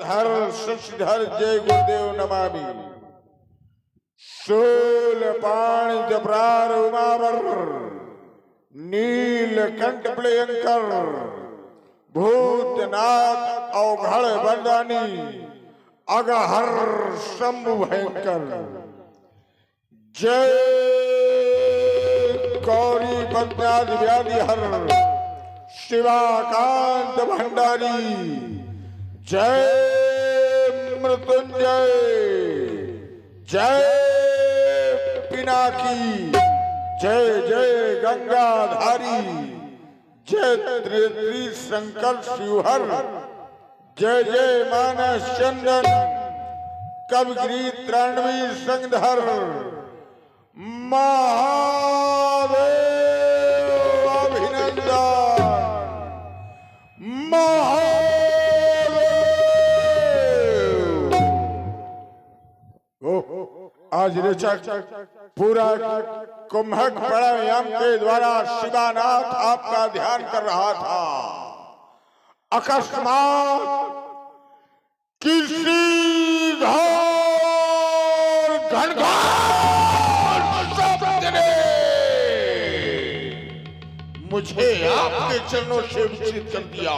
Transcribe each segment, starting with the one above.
हर शशिधर जय गुरुदेव नमामि। शूल पाणि जबरार उमावर नीलकंठ प्लयंकर भूतनाथ अवघड़ बंदानी अगहर शंभु भयंकर। जय गौरी पद्माद व्याधि हर शिवाकांत भंडारी। जय मृत्युंजय जय पिनाकी। जय जय गंगाधारी जय त्रिनेत्री शंकर शिवहर। जय जय मानस चंदन कविगिरी त्राणवी संगधर। महादेव अभिनंदन महादेव। आज ऋचक पूरा कुंभक प्राणायाम के द्वारा शिवानाथ आपका ध्यान कर रहा था। अकस्मात किसी घोर घनघोर शब्द ने मुझे आपके चरणों से विचलित कर दिया।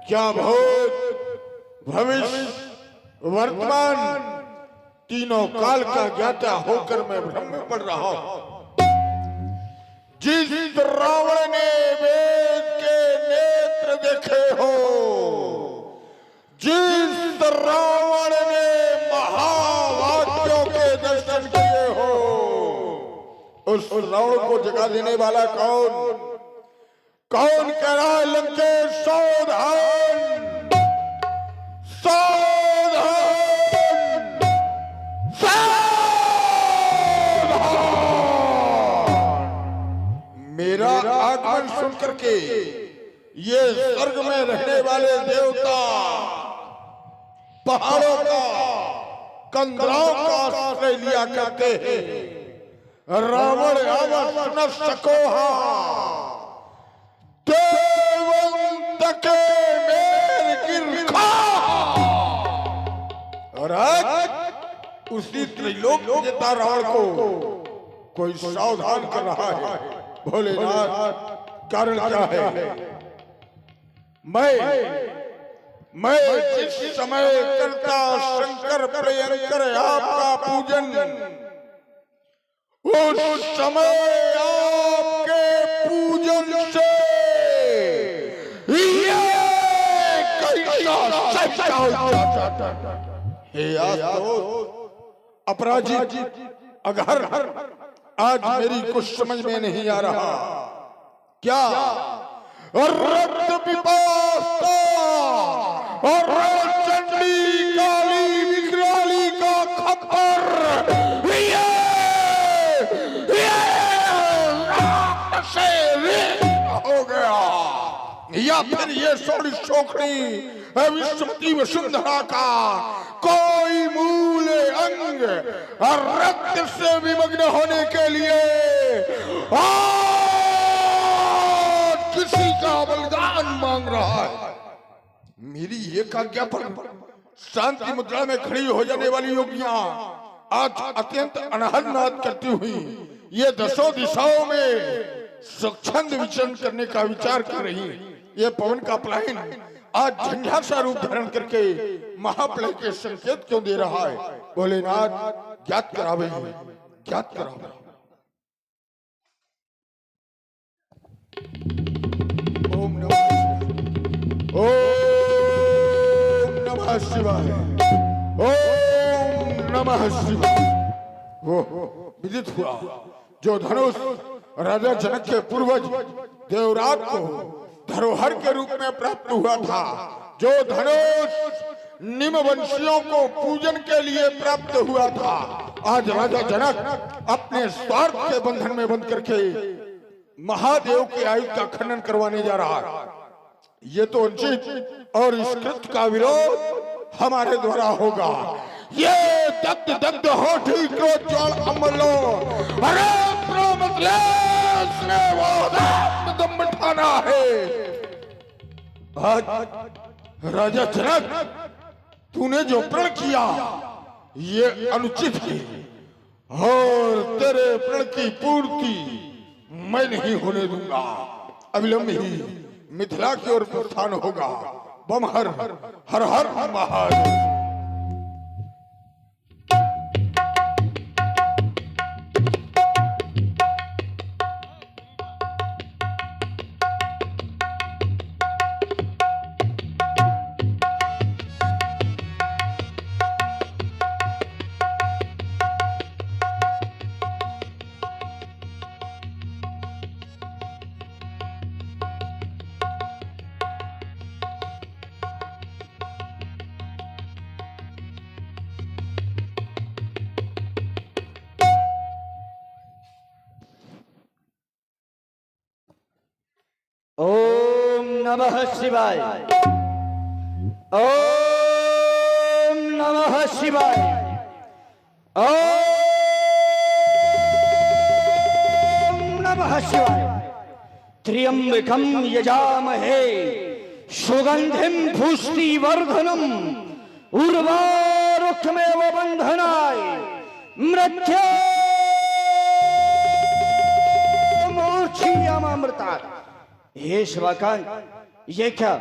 क्या भूत भविष्य वर्तमान तीनों काल का ज्ञाता होकर मैं भ्रम में पड़ रहा हूं। जिस रावण ने वेद के नेत्र देखे हो, जिस रावण ने महावाक्यों के दर्शन किए हो, उस रावण को जगा देने वाला कौन? कौन कह रहा है लंकेश सावधान सावधान मेरा आगमन सुनकर के ये स्वर्ग में रहने वाले देवता पहाड़ों का कंदराओं का आश्रय लिया करते हैं। रावण आवाज न सको देवंत के मेर गिरखा। और आज उसी त्रिलोक विजेता रावण को कोई सावधान कर रहा है। भोलेनाथ कारण क्या है? मैं जिस समय करता शंकर प्रियंकर आपका पूजन, उस समय आपके पूजन से ये अपराजित अघर आज मेरी कुछ समझ में नहीं आ रहा। क्या रक्त पिपासा और चंडी काली विकराली का खप्पर हो गया, या फिर ये सोनी शोखड़ी विश्वती वसुंधरा का कोई मूल अंग और रक्त से विमग्न होने के लिए किसी का बलिदान मांग रहा है। मेरी एक आज्ञा पर शांति मुद्रा में खड़ी हो जाने वाली योगियां आज अत्यंत अनहद नाद करती हुई ये दसों दिशाओं में स्वच्छंद विचरण करने का विचार कर रही। ये पवन का पलायन आज झंझा सा रूप धारण करके महाप्रलय के संकेत क्यों दे रहा है? भोलेनाथ ज्ञात करावे, ज्ञात करावे। ओम नमः शिवाय ओम नमः शिवाय। वो विदित हुआ जो धनुष राजा जनक के पूर्वज देवराज को धरोहर के रूप में प्राप्त हुआ था, जो धनुष निमवंशियों को पूजन के लिए प्राप्त हुआ था, आज राजा जनक अपने स्वार्थ के बंधन में बंध करके महादेव के आयु का खंडन करवाने जा रहा है। ये तो अनुचित और इस कृत्य का विरोध हमारे द्वारा होगा। ये दग्ध दग्ध होठी क्रोध ज्वाल अमलो अरे प्रोमक्लेश ने वो दम बिठाना है। आज राजा जनक, तूने जो प्रण किया ये अनुचित है और तेरे प्रण की पूर्ति मैं नहीं होने दूंगा। अविलंब ही मिथिला की ओर प्रस्थान होगा। बम हर हर हर महादेव। ओम नमः शिवाय। ओम नमः शिवाय। ओम नमः शिवाय। त्र्यंबकं यजामहे सुगंधिं पुष्टिवर्धनम् उर्वारुकमेव बंधनाय मृत्युमूर्छियामृतात्। हे शिवाकांत, ये क्या?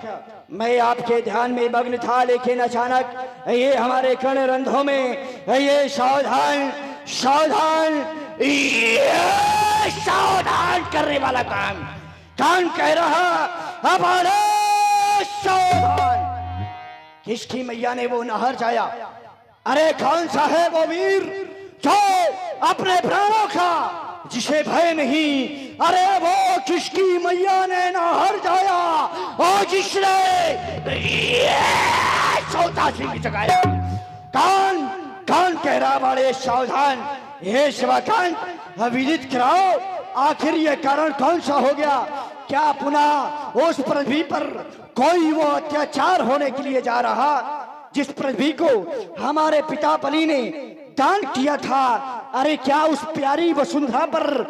मैं आपके ध्यान में मग्न था, लेकिन अचानक ये हमारे कर्ण रंध्रों में ये सावधान सावधान सावधान करने वाला काम कान कह रहा, हमारे सावधान। किसकी मैया ने वो नहर जाया? अरे कौन सा है वो वीर जो अपने प्राणों का जिसे भय नहीं? अरे वो किसकी मैया ने नहर जाया और जिसने चौथा सिंह जगाया? कौन कौन कह रहा बड़े सावधान? हे शिवाकांत, विदित कराओ, आखिर ये कारण कौन सा हो गया? क्या पुनः उस पृथ्वी पर कोई वो अत्याचार होने के लिए जा रहा जिस पृथ्वी को हमारे पिता बलि ने दान किया था? अरे क्या उस प्यारी वसुंधरा पर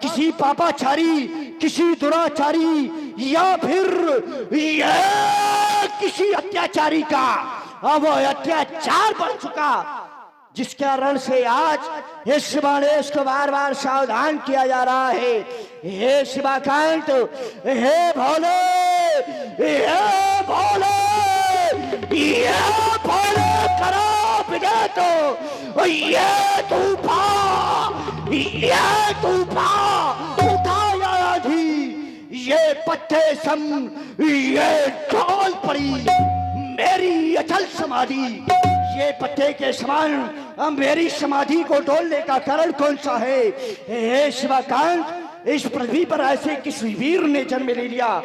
किसी पापाचारी, किसी दुराचारी या फिर किसी अत्याचारी का वो अत्याचार बढ़ चुका, जिस कारण से आज इस गणेश को बार बार सावधान किया जा रहा है। हे शिवाकांत, हे भोले, हे भोले, ये भोले करो बिना तो ये तूफान उठाया थी, ये पत्ते सम ये ढोल पड़ी मेरी अचल समाधि। ये पत्ते के समान मेरी समाधि को डोलने का कारण कौन सा है? हे शिवाकांत, इस पृथ्वी पर ऐसे किस वीर ने जन्म ले लिया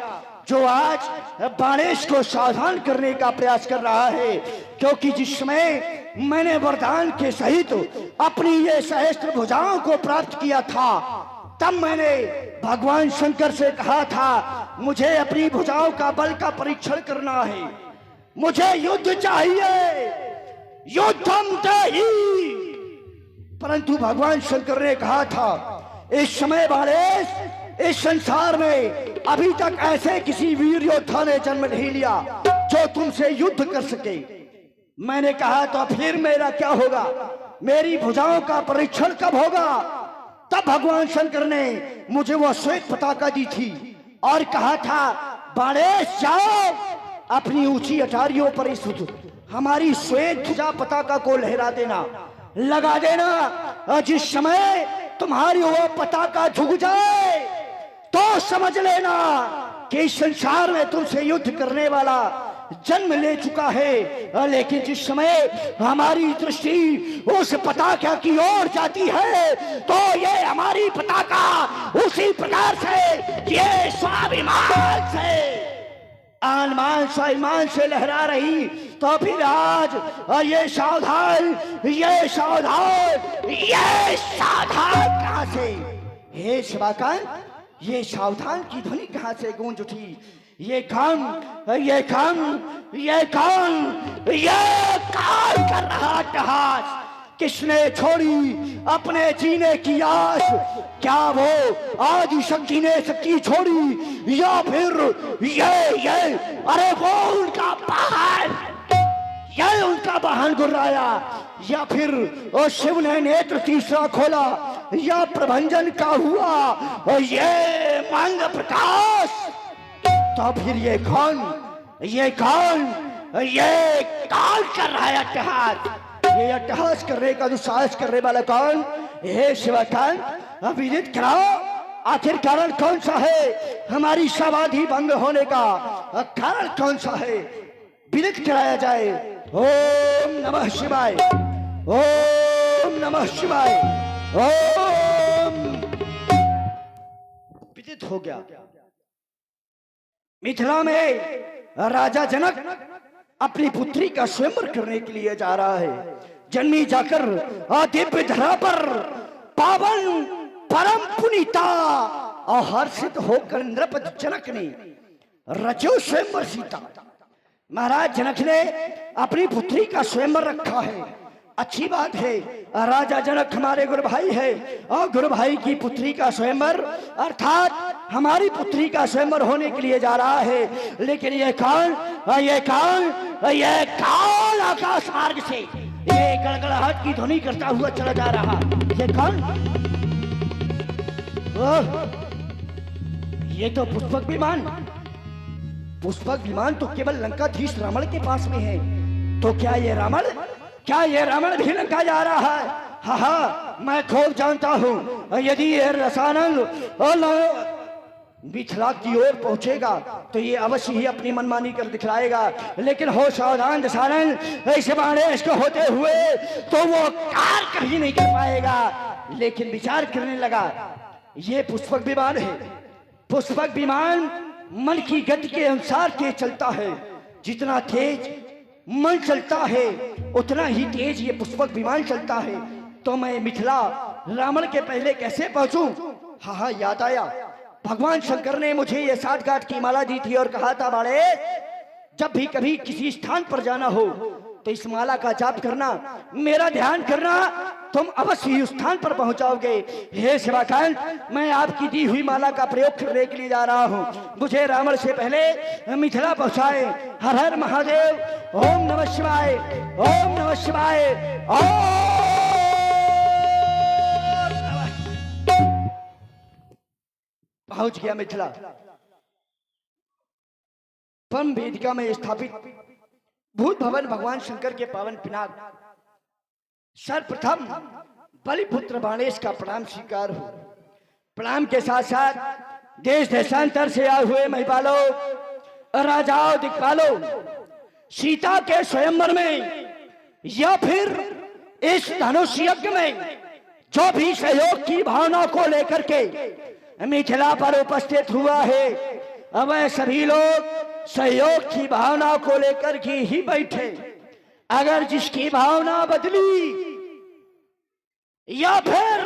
जो आज गणेश को सावधान करने का प्रयास कर रहा है? क्योंकि जिस समय मैंने वरदान के सहित अपनी ये सहस्त्र भुजाओं को प्राप्त किया था, तब मैंने भगवान शंकर से कहा था मुझे अपनी भुजाओं का बल का परीक्षण करना है, मुझे युद्ध चाहिए, युद्धम देहि। परंतु भगवान शंकर ने कहा था इस समय गणेश, इस संसार में अभी तक ऐसे किसी वीर योद्धा ने जन्म नहीं लिया जो तुमसे युद्ध कर सके। मैंने कहा तो फिर मेरा क्या होगा? मेरी भुजाओं का परीक्षण कब होगा? तब भगवान शंकर ने मुझे वो श्वेत पताका दी थी और कहा था गणेश जाओ अपनी ऊंची अटारियों पर इस हमारी श्वेत ध्वजा पताका को लहरा देना, लगा देना। जिस समय तुम्हारी वो पताका झुक जाए तो समझ लेना कि इस संसार में तुमसे युद्ध करने वाला जन्म ले चुका है। लेकिन जिस समय हमारी दृष्टि उस पताका की ओर जाती है तो ये हमारी पताका उसी प्रकार से ये स्वाभिमान से आनमान स्वाभिमान से लहरा रही। तो फिर आज ये सावधान कहां से? हे शिवाकांत, ये सावधान की ध्वनि कहां से गूंज उठी? ये कौन कर रहा अट्टहास? किसने छोड़ी अपने जीने की आस? क्या वो आदि शक्ति ने शक्ति छोड़ी, या फिर ये अरे वो उनका वाहन, ये उनका वाहन गुर्राया, या फिर ओ शिव ने नेत्र तीसरा खोला, या प्रभंजन का हुआ और ये मंग प्रकाश? तो फिर ये कौन ये कौन कर रहा है अट्टहास? ये अट्टहास करने का दुस्साहस करने वाला कौन? हे शिवकांत, अभिजित कराओ, आखिर कारण कौन सा है? हमारी समाधि भंग होने का कारण कौन सा है? विदित कराया जाए। ओम नमः शिवाय, ओम नमः शिवाय, ओम। विदित हो गया। मिथिला में राजा जनक अपनी पुत्री का स्वयंवर करने के लिए जा रहा है। जन्मी जाकर दिव्य धरा पर पावन परम पुनीता और हर्षित होकर नृपति जनक ने रचो स्वयंवर सीता। महाराज जनक ने अपनी पुत्री का स्वयंवर रखा है, अच्छी बात है। राजा जनक हमारे गुरु भाई है और गुरु भाई की पुत्री का स्वयंवर अर्थात हमारी पुत्री का स्वयंवर होने के लिए जा रहा है। लेकिन ये कौन आकाश मार्ग से ये गड़गड़ाहट की ध्वनि करता हुआ चला जा रहा? ये कौन? ये तो पुष्पक विमान। पुष्पक विमान तो केवल लंकाधीश रावण के पास में है। तो क्या ये रावण भी लंका जा रहा है? हाँ, मैं खूब जानता हूँ। यदि ये रसानंद और मिथिला की ओर पहुंचेगा तो ये अवश्य ही अपनी मनमानी कर दिखलाएगा। लेकिन हो सावधान दशानंद, ऐसे बाणेश को होते हुए तो वो कार कहीं नहीं कर पाएगा। लेकिन विचार करने लगा, ये पुष्पक विमान है। पुष्पक विमान मन की गति के अनुसार तेज चलता है। जितना तेज मन चलता है उतना ही तेज ये पुष्पक विमान चलता है। तो मैं मिथिला रावण के पहले कैसे पहुंचूं? हाँ, याद आया, भगवान शंकर ने मुझे ये 60 गांठ की माला दी थी और कहा था, बाड़े जब भी कभी किसी स्थान पर जाना हो तो इस माला का जाप करना, मेरा ध्यान करना, तुम अवश्य ही उस स्थान पर पहुंचाओगे। हे शिवाकांत, मैं आपकी दी हुई माला का प्रयोग करने के लिए जा रहा हूं। मुझे रावण से पहले मिथिला पहुंचाए। हर हर महादेव। ओम नमः शिवाय, ओम नमः शिवाय, ओम। पहुंच गया मिथिला। परम वेदिका में स्थापित भूत भवन भगवान शंकर के पावन पिनाक सर्वप्रथम बलिपुत्र बाणेश का प्रणाम स्वीकार हो। प्रणाम के साथ साथ देश देशांतर से आए हुए महिपालों, राजाओं, दिक्पालों, सीता के स्वयंवर में या फिर इस धनुष यज्ञ में जो भी सहयोग की भावना को लेकर के मिथिला पर उपस्थित हुआ है, अब सभी लोग सहयोग की भावना को लेकर के ही बैठे। अगर जिसकी भावना बदली या फिर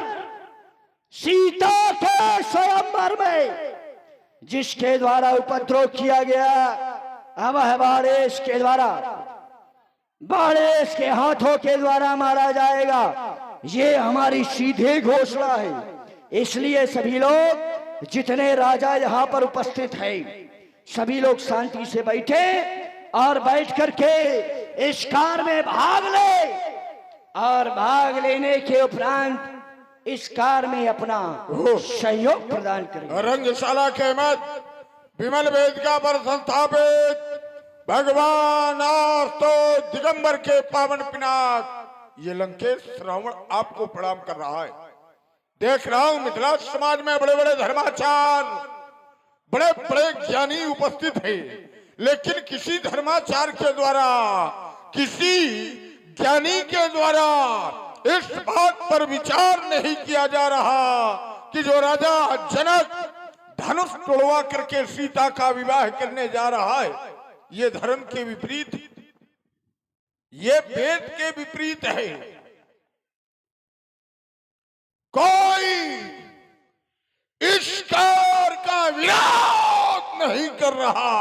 सीता के स्वयंवर में जिसके द्वारा उपद्रव किया गया, अब बाणेश के द्वारा, बाणेश के हाथों के द्वारा मारा जाएगा। ये हमारी सीधी घोषणा है। इसलिए सभी लोग, जितने राजा यहाँ पर उपस्थित हैं, सभी लोग शांति से बैठे और बैठ करके इस कार में भाग ले और भाग लेने के उपरांत इस कार में अपना सहयोग प्रदान करें। रंगशाला के मत विमल वेदिका पर संस्थापित भगवान आस्तो दिगंबर के पावन पिनाक ये लंकेश रावण आपको प्रणाम कर रहा है। देख रहा हूं मिथिला समाज में बड़े बड़े धर्माचार, बड़े बड़े ज्ञानी उपस्थित है, लेकिन किसी धर्माचार के द्वारा, किसी ज्ञानी के द्वारा इस बात पर विचार नहीं किया जा रहा कि जो राजा जनक धनुष तोड़वा करके सीता का विवाह करने जा रहा है, ये धर्म के विपरीत, ये वेद के विपरीत है। कोई इस कार का विरोध नहीं कर रहा।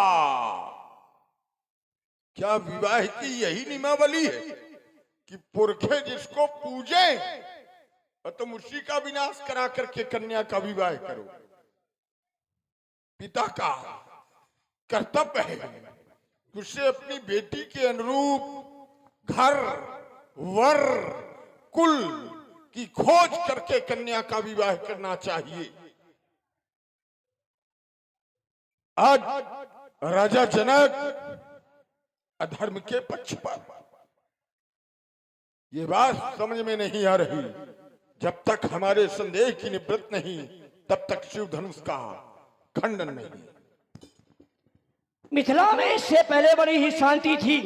क्या विवाह की यही नियमावली है? कि पुरखे जिसको पूजे और तुम उसी का विनाश करा करके कन्या का विवाह करो। पिता का कर्तव्य है कि उसे अपनी बेटी के अनुरूप घर वर कुल की खोज करके कन्या का विवाह करना चाहिए। आज राजा जनक अधर्म के पक्ष पर, ये बात समझ में नहीं आ रही। जब तक हमारे संदेह की निवृत्ति नहीं तब तक शिव धनुष का खंडन नहीं। मिथिला में इससे पहले बड़ी ही शांति थी,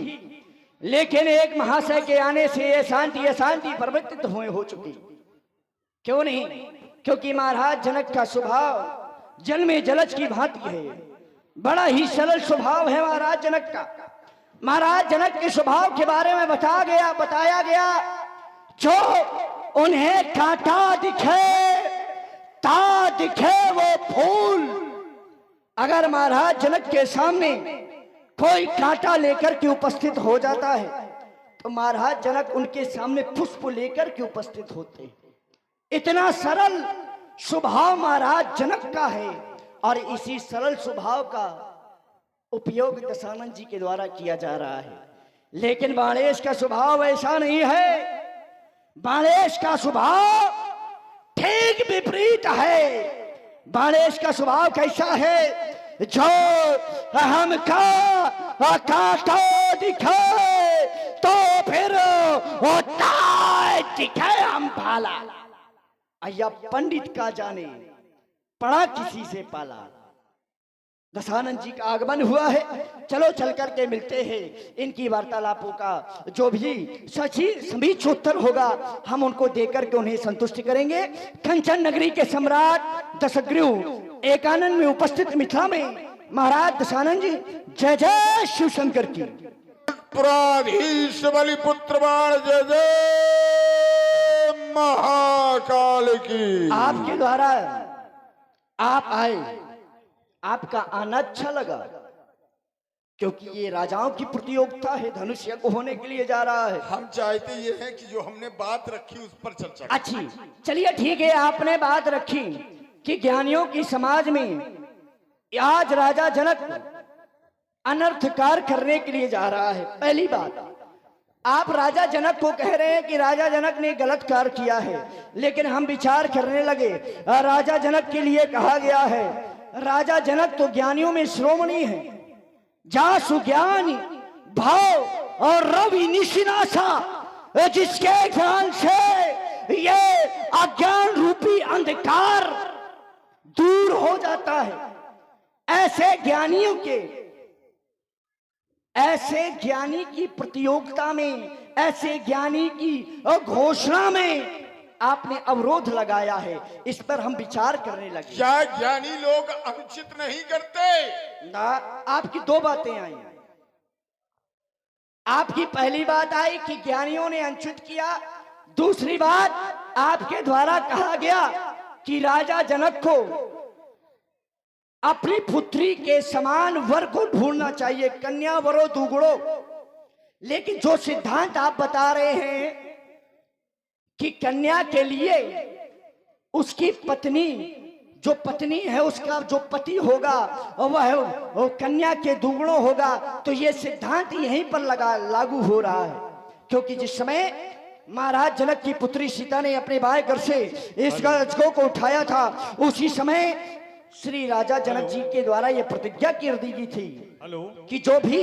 लेकिन एक महाशय के आने से ये शांति अशांति परिवर्तित हो चुकी। क्यों नहीं? क्योंकि महाराज जनक का स्वभाव जल में जलज की भांति है। बड़ा ही सरल स्वभाव है महाराज जनक का। महाराज जनक के स्वभाव के बारे में बताया गया, जो उन्हें कांटा दिखे ता दिखे वो फूल। अगर महाराज जनक के सामने कोई कांटा लेकर के उपस्थित हो जाता है तो महाराज जनक उनके सामने पुष्प लेकर के उपस्थित होते हैं। इतना सरल स्वभाव महाराज जनक का है और इसी सरल स्वभाव का उपयोग दशानन जी के द्वारा किया जा रहा है। लेकिन बाणेश का स्वभाव ऐसा नहीं है। बाणेश का स्वभाव ठीक विपरीत है। बाणेश का स्वभाव कैसा है? जो हमका कांटा दिखे तो फिर वो ताय दिखे हम भाला। अय्या पंडित का जाने पढ़ा किसी से पाला। दशानंद जी का आगमन हुआ है, चलो चल करके मिलते हैं। इनकी वार्तालापों का जो भी समीक्षोत्तर होगा हम उनको देकर के उन्हें संतुष्ट करेंगे। कंचन नगरी के सम्राट दशग्रीव एकानन में उपस्थित मिथिला में महाराज दशानंद जी जय जय शिव शंकर की। पुराधीश बलिपुत्र बाण जय जय महाकाल की। आपके द्वारा आप आए, आपका आना अच्छा लगा, क्योंकि ये राजाओं की प्रतियोगिता है, धनुष यज्ञ होने के लिए जा रहा है। हम चाहते ये हैं कि जो हमने बात रखी उस पर चर्चा। अच्छी, चलिए ठीक है, आपने बात रखी कि ज्ञानियों की समाज में आज राजा जनक अनर्थकार करने के लिए जा रहा है। पहली बात, आप राजा जनक को कह रहे हैं कि राजा जनक ने गलत कार्य किया है, लेकिन हम विचार करने लगे, राजा जनक के लिए कहा गया है राजा जनक तो ज्ञानियों में श्रोमणी है। जासु ज्ञानी भाव और रवि निशिनासा, जिसके ज्ञान से ये अज्ञान रूपी अंधकार दूर हो जाता है। ऐसे ज्ञानी की प्रतियोगिता में, ऐसे ज्ञानी की घोषणा में आपने अवरोध लगाया है। इस पर हम विचार करने लगे। क्या ज्ञानी लोग अनुचित नहीं करते? ना, आपकी दो बातें आई। आपकी पहली बात आई कि ज्ञानियों ने अनुचित किया। दूसरी बात, आपके द्वारा कहा गया कि राजा जनक को अपनी पुत्री के समान वर को ढूंढना चाहिए, कन्या वरो दुगुड़ो। लेकिन जो सिद्धांत आप बता रहे हैं कि कन्या के लिए उसकी पत्नी, जो पत्नी है उसका जो पति होगा वह कन्या के दुगुणों होगा, तो ये सिद्धांत यहीं पर लागू हो रहा है। क्योंकि जिस समय महाराज जनक की पुत्री सीता ने अपने बाएं घर से इस गजको को उठाया था, उसी समय श्री राजा जनक जी के द्वारा यह प्रतिज्ञा कर दी गई थी कि जो भी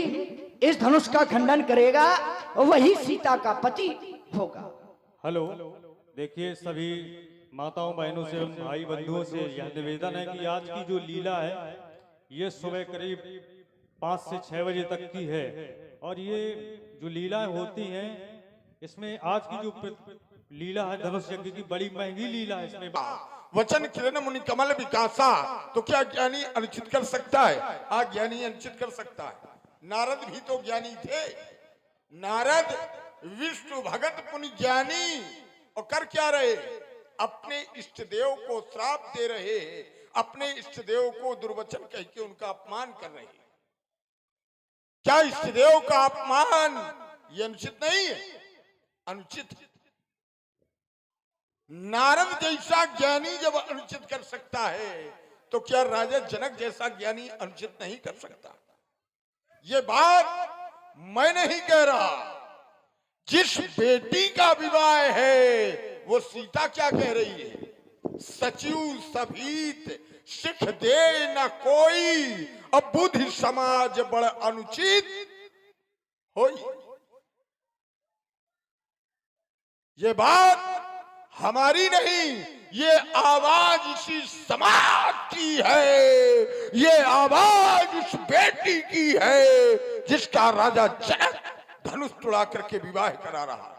इस धनुष का खंडन करेगा वही सीता का पति होगा। हेलो, देखिए सभी माताओं बहनों से भाई बंधुओं से यह निवेदन है कि आज की जो लीला है ये सुबह करीब 5 से 6 बजे तक की है, और ये जो लीलाएं होती हैं इसमें आज की जो लीला है धनुष यज्ञ की बड़ी महंगी लीला है। इसमें वचन किरण मुनि कमल विकासा, तो क्या ज्ञानी अनुचित कर सकता है? हाँ, ज्ञानी अनुचित कर सकता है। नारद भी तो ज्ञानी थे। नारद विष्णु भगत पुनि ज्ञानी, और कर क्या रहे? अपने इष्ट देव को श्राप दे रहे हैं, अपने इष्ट देव को दुर्वचन कह के उनका अपमान कर रहे हैं। क्या इष्ट देव का अपमान ये अनुचित नहीं है? अनुचित है। नारद जैसा ज्ञानी जब अनुचित कर सकता है तो क्या राजा जनक जैसा ज्ञानी अनुचित नहीं कर सकता? ये बात मैं नहीं कह रहा, जिस बेटी का विवाह है वो सीता क्या कह रही है? सचिव सभीत सिख दे न कोई, अब बुद्धि समाज बड़ अनुचित होई। ये बात हमारी नहीं, ये आवाज इसी समाज की है, ये आवाज उस बेटी की है जिसका राजा जनक धनुष तुड़ा करके विवाह करा रहा है।